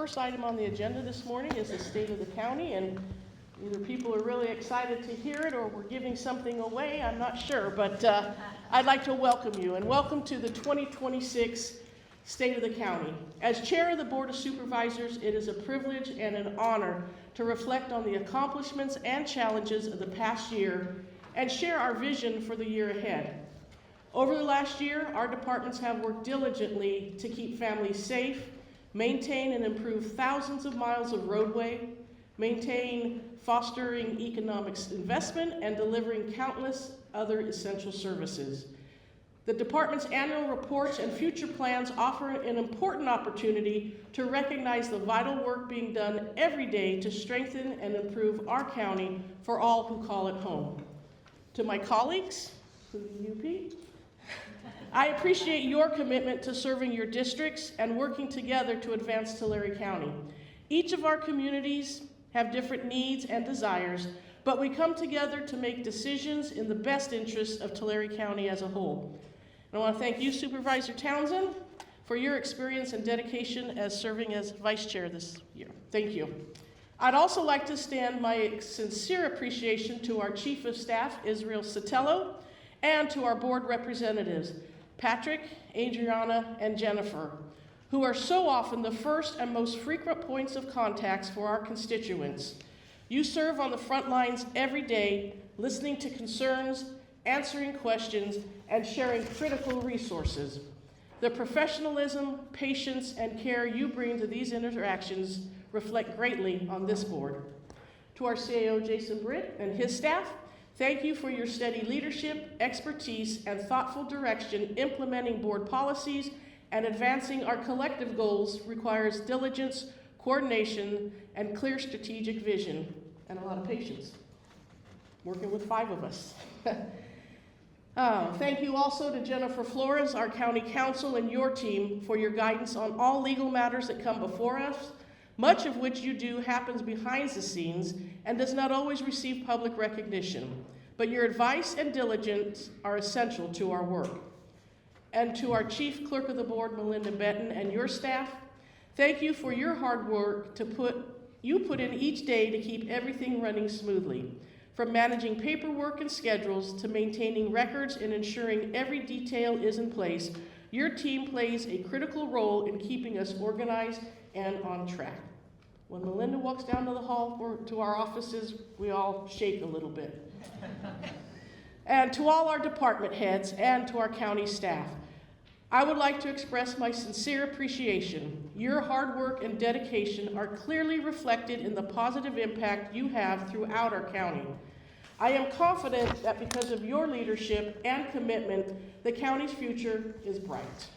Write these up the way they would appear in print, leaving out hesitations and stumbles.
first item on the agenda this morning is the state of the county, and either people are really excited to hear it or we're giving something away, I'm not sure, but I'd like to welcome you, and welcome to the 2026 State of the County. As Chair of the Board of Supervisors, it is a privilege and an honor to reflect on the accomplishments and challenges of the past year and share our vision for the year ahead. Over the last year, our departments have worked diligently to keep families safe, maintain and improve thousands of miles of roadway, maintain fostering economic investment, and delivering countless other essential services. The department's annual reports and future plans offer an important opportunity to recognize the vital work being done every day to strengthen and improve our county for all who call it home. To my colleagues, including you, Pete, I appreciate your commitment to serving your districts and working together to advance Tulare County. Each of our communities have different needs and desires, but we come together to make decisions in the best interest of Tulare County as a whole. And I want to thank you, Supervisor Townsend, for your experience and dedication as serving as Vice Chair this year. Thank you. I'd also like to extend my sincere appreciation to our Chief of Staff, Israel Sotelo, and to our board representatives, Patrick, Adriana, and Jennifer, who are so often the first and most frequent points of contacts for our constituents. You serve on the front lines every day, listening to concerns, answering questions, and sharing critical resources. The professionalism, patience, and care you bring to these interactions reflect greatly on this board. To our CAO, Jason Britt, and his staff, thank you for your steady leadership, expertise, and thoughtful direction. Implementing board policies and advancing our collective goals requires diligence, coordination, and clear strategic vision, and a lot of patience. Working with 5 of us. Thank you also to Jennifer Flores, our county counsel, and your team for your guidance on all legal matters that come before us, much of which you do happens behind the scenes and does not always receive public recognition. But your advice and diligence are essential to our work. And to our Chief Clerk of the Board, Melinda Benton, and your staff, thank you for your hard work you put in each day to keep everything running smoothly. From managing paperwork and schedules to maintaining records and ensuring every detail is in place, your team plays a critical role in keeping us organized and on track. When Melinda walks down to the hall to our offices, we all shake a little bit. And to all our department heads and to our county staff, I would like to express my sincere appreciation. Your hard work and dedication are clearly reflected in the positive impact you have throughout our county. I am confident that because of your leadership and commitment, the county's future is bright.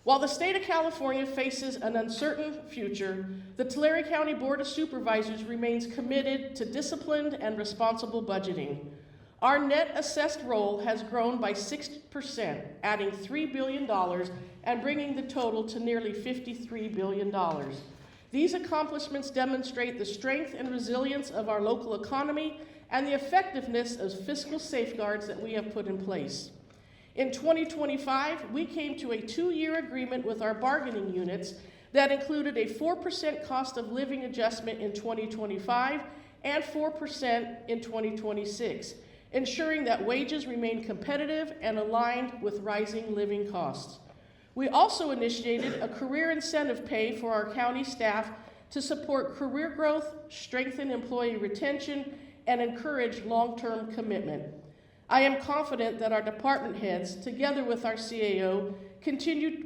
While the state of California faces an uncertain future, the Tulare County Board of Supervisors remains committed to disciplined and responsible budgeting. Our net assessed roll has grown by 6%, adding $3 billion and bringing the total to nearly $53 billion. These accomplishments demonstrate the strength and resilience of our local economy and the effectiveness of fiscal safeguards that we have put in place. In 2025, we came to a 2-year agreement with our bargaining units that included a 4% cost of living adjustment in 2025 and 4% in 2026. Ensuring that wages remain competitive and aligned with rising living costs. We also initiated a career incentive pay for our county staff to support career growth, strengthen employee retention, and encourage long-term commitment. I am confident that our department heads, together with our CAO,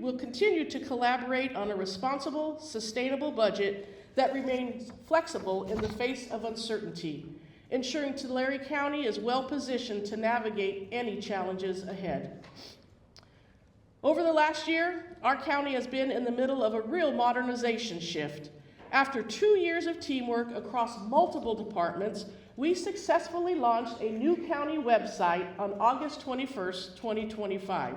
will continue to collaborate on a responsible, sustainable budget that remains flexible in the face of uncertainty, ensuring Tulare County is well positioned to navigate any challenges ahead. Over the last year, our county has been in the middle of a real modernization shift. After 2 years of teamwork across multiple departments, we successfully launched a new county website on August 21st, 2025.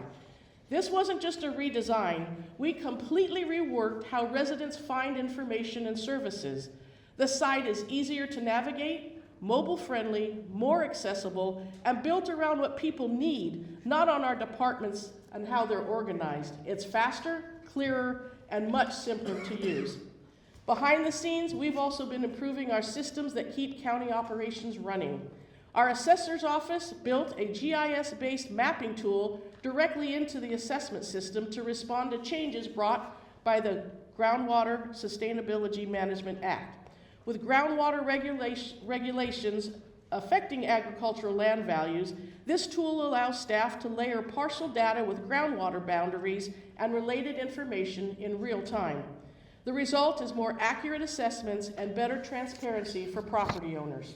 This wasn't just a redesign. We completely reworked how residents find information and services. The site is easier to navigate, mobile-friendly, more accessible, and built around what people need, not on our departments and how they're organized. It's faster, clearer, and much simpler to use. Behind the scenes, we've also been improving our systems that keep county operations running. Our assessor's office built a GIS-based mapping tool directly into the assessment system to respond to changes brought by the Groundwater Sustainability Management Act. With groundwater regulations affecting agricultural land values, this tool allows staff to layer parcel data with groundwater boundaries and related information in real time. The result is more accurate assessments and better transparency for property owners.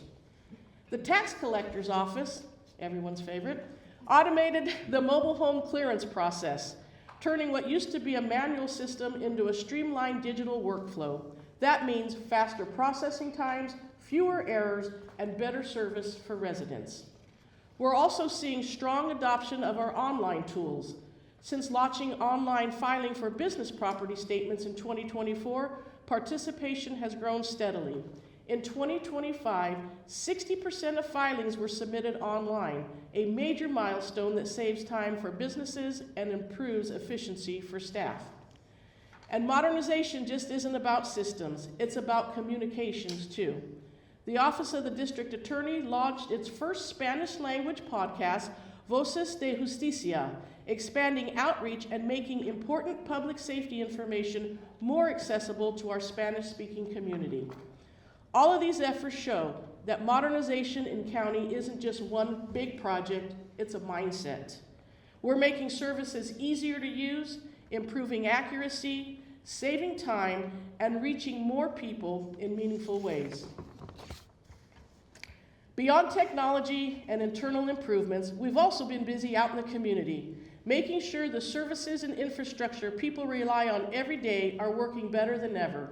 The tax collector's office, everyone's favorite, automated the mobile home clearance process, turning what used to be a manual system into a streamlined digital workflow. That means faster processing times, fewer errors, and better service for residents. We're also seeing strong adoption of our online tools. Since launching online filing for business property statements in 2024, participation has grown steadily. In 2025, 60% of filings were submitted online, a major milestone that saves time for businesses and improves efficiency for staff. And modernization just isn't about systems, it's about communications too. The Office of the District Attorney launched its first Spanish language podcast, Voces de Justicia, expanding outreach and making important public safety information more accessible to our Spanish-speaking community. All of these efforts show that modernization in county isn't just one big project, it's a mindset. We're making services easier to use, improving accuracy, saving time, and reaching more people in meaningful ways. Beyond technology and internal improvements, we've also been busy out in the community, making sure the services and infrastructure people rely on every day are working better than ever.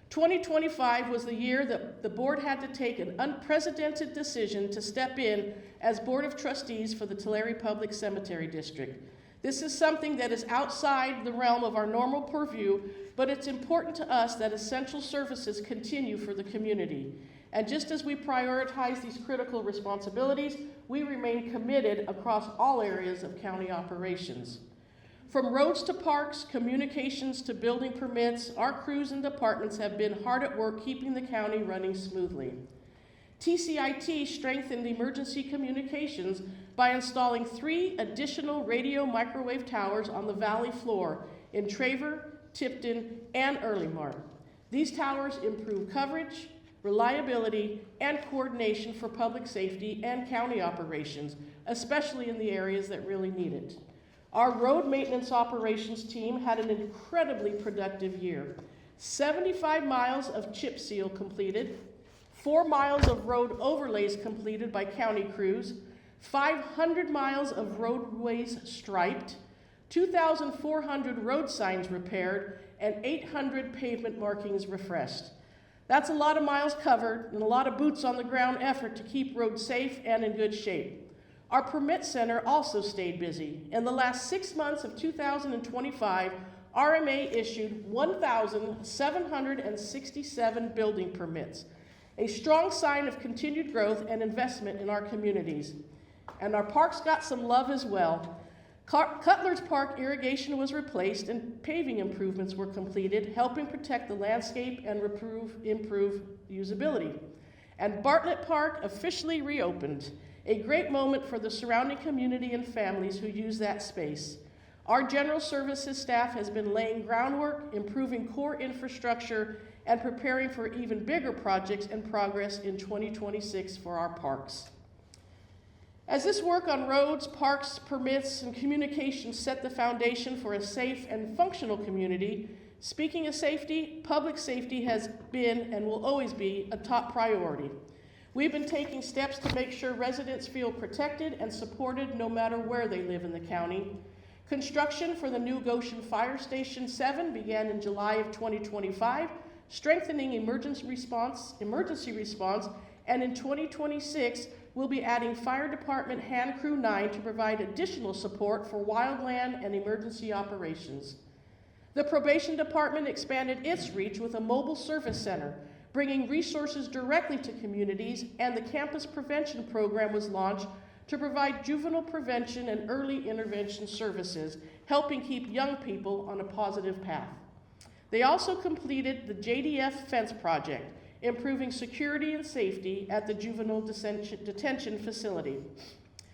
2025 was the year that the board had to take an unprecedented decision to step in as Board of Trustees for the Tulare Public Cemetery District. This is something that is outside the realm of our normal purview, but it's important to us that essential services continue for the community. And just as we prioritize these critical responsibilities, we remain committed across all areas of county operations. From roads to parks, communications to building permits, our crews and departments have been hard at work keeping the county running smoothly. TCIT strengthened emergency communications by installing 3 additional radio microwave towers on the valley floor in Traver, Tipton, and Earlymar. These towers improve coverage, reliability, and coordination for public safety and county operations, especially in the areas that really need it. Our road maintenance operations team had an incredibly productive year. 75 miles of chip seal completed, 4 miles of road overlays completed by county crews, 500 miles of roadways striped, 2,400 road signs repaired, and 800 pavement markings refreshed. That's a lot of miles covered and a lot of boots on the ground effort to keep roads safe and in good shape. Our permit center also stayed busy. In the last 6 months of 2025, RMA issued 1,767 building permits, a strong sign of continued growth and investment in our communities. And our parks got some love as well. Cutler's Park irrigation was replaced and paving improvements were completed, helping protect the landscape and improve usability. And Bartlett Park officially reopened, a great moment for the surrounding community and families who use that space. Our general services staff has been laying groundwork, improving core infrastructure, and preparing for even bigger projects and progress in 2026 for our parks. As this work on roads, parks, permits, and communications set the foundation for a safe and functional community, speaking of safety, public safety has been and will always be a top priority. We've been taking steps to make sure residents feel protected and supported no matter where they live in the county. Construction for the new Goshen Fire Station 7 began in July of 2025, strengthening emergency response, and in 2026, we'll be adding Fire Department Hand Crew 9 to provide additional support for wildland and emergency operations. The Probation Department expanded its reach with a mobile service center, bringing resources directly to communities, and the Campus Prevention Program was launched to provide juvenile prevention and early intervention services, helping keep young people on a positive path. They also completed the JDF fence project, improving security and safety at the juvenile detention facility.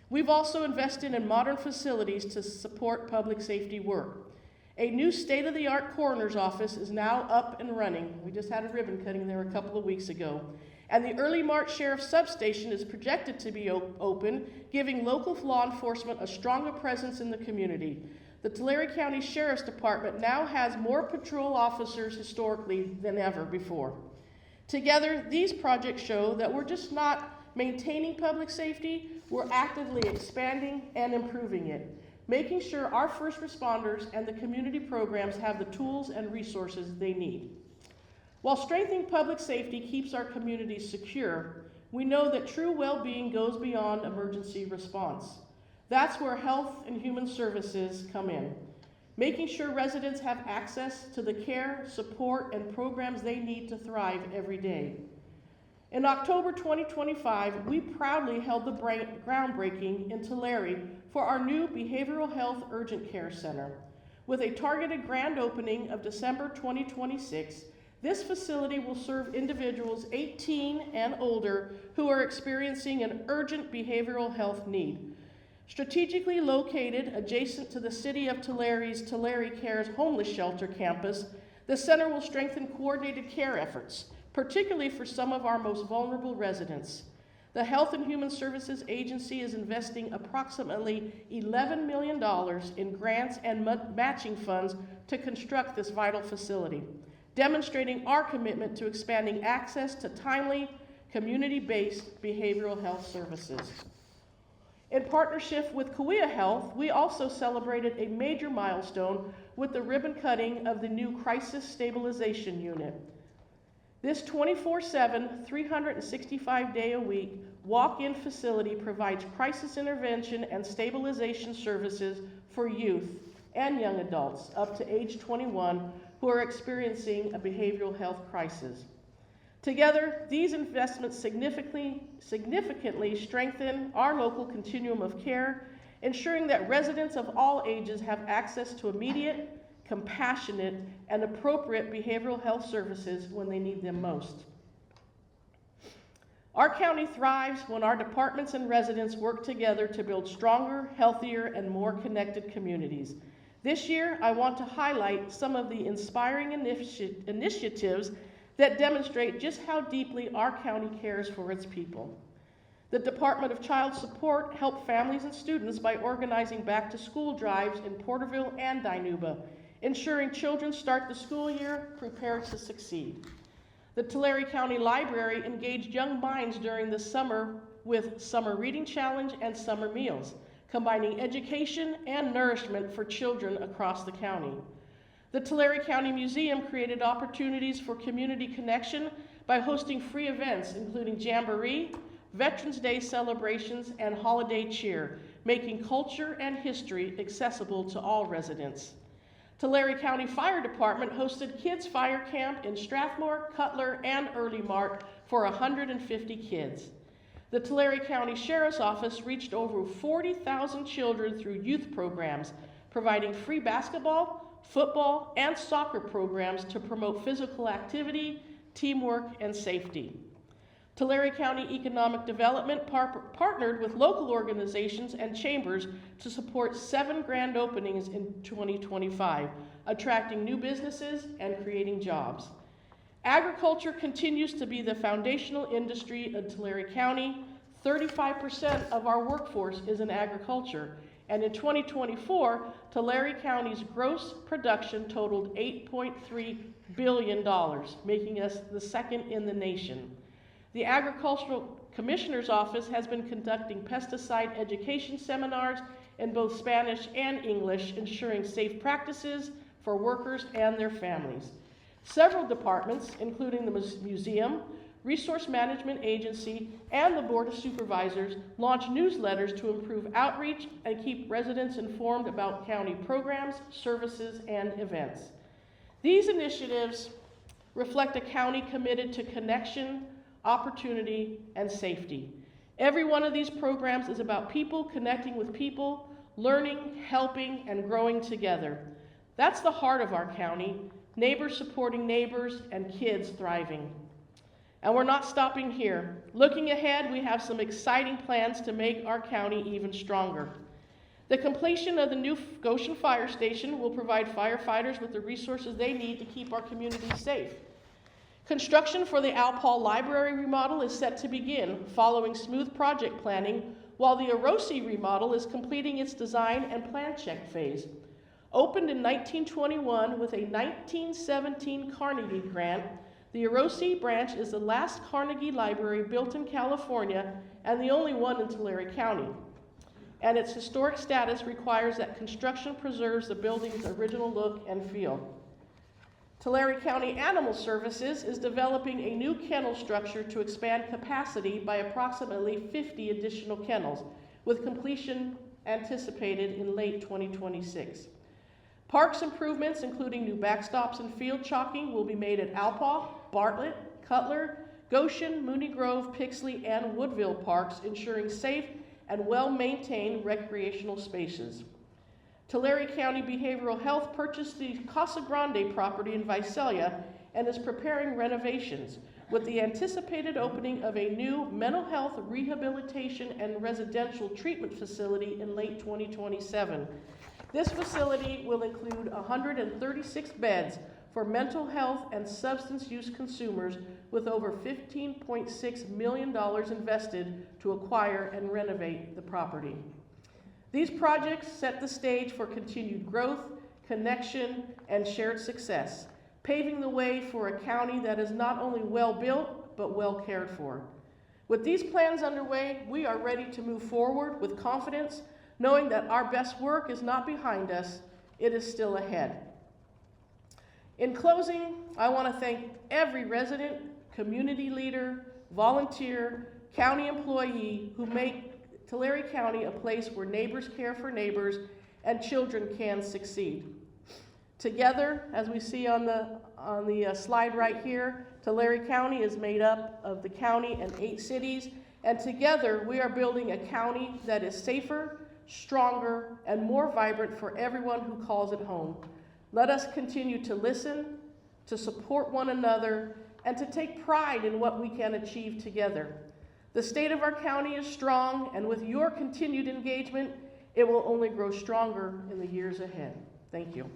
We've also invested in modern facilities to support public safety work. A new state-of-the-art coroner's office is now up and running. We just had a ribbon cutting there a couple of weeks ago. And the Early March Sheriff's Substation is projected to be open, giving local law enforcement a stronger presence in the community. The Tulare County Sheriff's Department now has more patrol officers historically than ever before. Together, these projects show that we're just not maintaining public safety, we're actively expanding and improving it, making sure our first responders and the community programs have the tools and resources they need. While strengthening public safety keeps our communities secure, we know that true well-being goes beyond emergency response. That's where health and human services come in, making sure residents have access to the care, support, and programs they need to thrive every day. In October 2025, we proudly held the groundbreaking in Tulare for our new Behavioral Health Urgent Care Center. With a targeted grand opening of December 2026, this facility will serve individuals 18 and older who are experiencing an urgent behavioral health need. Strategically located adjacent to the City of Tulare's Tulare Cares homeless shelter campus, the center will strengthen coordinated care efforts, particularly for some of our most vulnerable residents. The Health and Human Services Agency is investing approximately $11 million in grants and matching funds to construct this vital facility, demonstrating our commitment to expanding access to timely, community-based behavioral health services. In partnership with Kauai Health, we also celebrated a major milestone with the ribbon cutting of the new Crisis Stabilization Unit. This 24/7, 365-day-a-week walk-in facility provides crisis intervention and stabilization services for youth and young adults up to age 21 who are experiencing a behavioral health crisis. Together, these investments significantly strengthen our local continuum of care, ensuring that residents of all ages have access to immediate, compassionate, and appropriate behavioral health services when they need them most. Our county thrives when our departments and residents work together to build stronger, healthier, and more connected communities. This year, I want to highlight some of the inspiring initiatives that demonstrate just how deeply our county cares for its people. The Department of Child Support helped families and students by organizing back-to-school drives in Porterville and Dinuba, ensuring children start the school year prepared to succeed. The Tulare County Library engaged young minds during the summer with Summer Reading Challenge and summer meals, combining education and nourishment for children across the county. The Tulare County Museum created opportunities for community connection by hosting free events, including Jamboree, Veterans Day celebrations, and holiday cheer, making culture and history accessible to all residents. Tulare County Fire Department hosted Kids Fire Camp in Strathmore, Cutler, and Early Mart for 150 kids. The Tulare County Sheriff's Office reached over 40,000 children through youth programs, providing free basketball, football, and soccer programs to promote physical activity, teamwork, and safety. Tulare County Economic Development partnered with local organizations and chambers to support 7 grand openings in 2025, attracting new businesses and creating jobs. Agriculture continues to be the foundational industry in Tulare County. 35% of our workforce is in agriculture, and in 2024, Tulare County's gross production totaled $8.3 billion, making us the second in the nation. The Agricultural Commissioner's Office has been conducting pesticide education seminars in both Spanish and English, ensuring safe practices for workers and their families. Several departments, including the museum, Resource Management Agency, and the Board of Supervisors, launch newsletters to improve outreach and keep residents informed about county programs, services, and events. These initiatives reflect a county committed to connection, opportunity, and safety. Every one of these programs is about people connecting with people, learning, helping, and growing together. That's the heart of our county. neighbors supporting neighbors, and kids thriving. And we're not stopping here. Looking ahead, we have some exciting plans to make our county even stronger. The completion of the new Goshen Fire Station will provide firefighters with the resources they need to keep our community safe. Construction for the Alpal Library remodel is set to begin, following smooth project planning, while the Orosi remodel is completing its design and plan check phase. Opened in 1921 with a 1917 Carnegie grant, the Orosi branch is the last Carnegie Library built in California and the only one in Tulare County. And its historic status requires that construction preserves the building's original look and feel. Tulare County Animal Services is developing a new kennel structure to expand capacity by approximately 50 additional kennels, with completion anticipated in late 2026. Parks improvements, including new backstops and field chalking, will be made at Alpaw, Bartlett, Cutler, Goshen, Mooney Grove, Pixley, and Woodville parks, ensuring safe and well-maintained recreational spaces. Tulare County Behavioral Health purchased the Casa Grande property in Visalia and is preparing renovations, with the anticipated opening of a new mental health rehabilitation and residential treatment facility in late 2027. This facility will include 136 beds for mental health and substance use consumers, with over $15.6 million invested to acquire and renovate the property. These projects set the stage for continued growth, connection, and shared success, paving the way for a county that is not only well-built, but well cared for. With these plans underway, we are ready to move forward with confidence, knowing that our best work is not behind us, it is still ahead. In closing, I want to thank every resident, community leader, volunteer, county employee who make Tulare County a place where neighbors care for neighbors and children can succeed. Together, as we see on the slide right here, Tulare County is made up of the county and 8 cities, and together we are building a county that is safer, stronger, and more vibrant for everyone who calls it home. Let us continue to listen, to support one another, and to take pride in what we can achieve together. The state of our county is strong, and with your continued engagement, it will only grow stronger in the years ahead. Thank you.